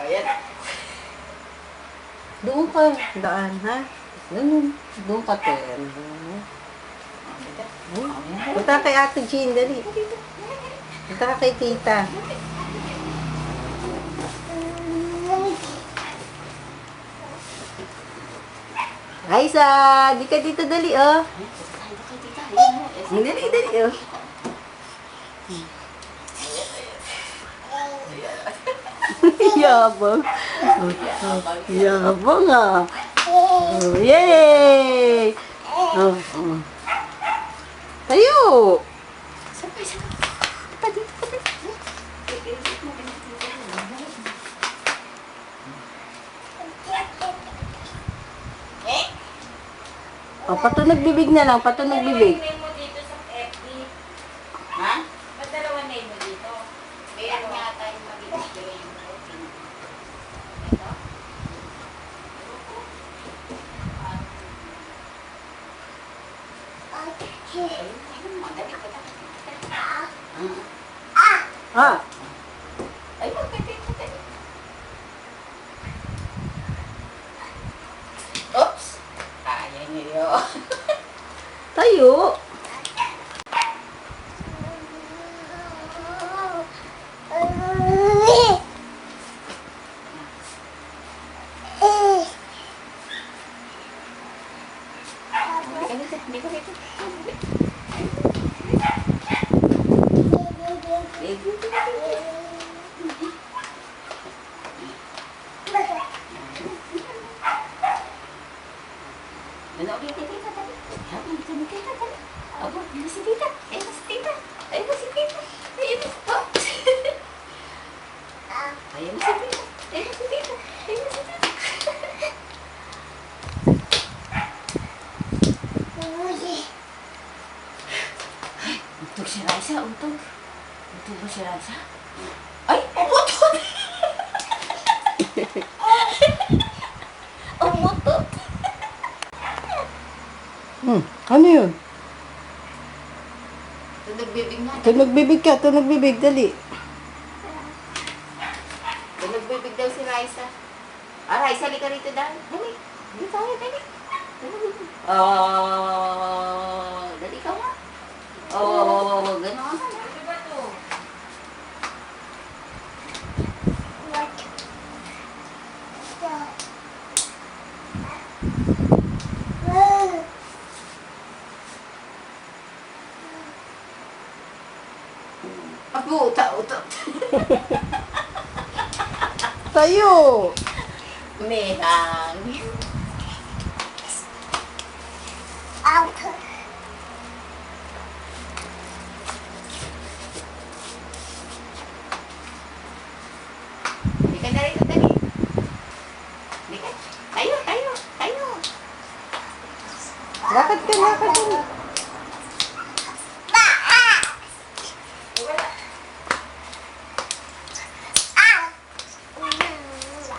Ayan. Doon ka. Daan, ha? Ganun. Doon ka, Ten. Punta kay Ate Jean, dali. Punta ka kay Tita. Aisa, di ka dito, dali, oh. Dali, dali, oh. Yabang. Yabang, ah. Oh, yay! Oh, oh. Tayo! Sabay, sabay. Pati. Oh, patunog bibig na lang, patunog bibig. Name mo dito sa FB. Ha? Dalawa name mo dito. Kaya nga tayo mag-i-display yung protein. Ito? Ayun mo, dali ko. Ah, Ayun, dali. Oops! Ayan niyo yun. tayo. Hindi ka dito. Ano ulit tita tadi? Habang kami tita tadi. Abo, ini si tita. Ini si tita. Ini si tita. Ini. Oh. Ayun si tita. Ini si tita. Ini si tita. Untog si Raisa, untog. Untog ba si Raisa? Ay, umutot! Umutot! Ano yun? Tunog bibig nga. Tunog bibig ka, tunog bibig, dali. Tunog bibig daw si Raisa. Ah, Raisa, halika rito dahil. Dali. Dali tayo, dali. Dali ka nga. Gano'n. Ano ba to? Apo, utot. Tayo! Meha.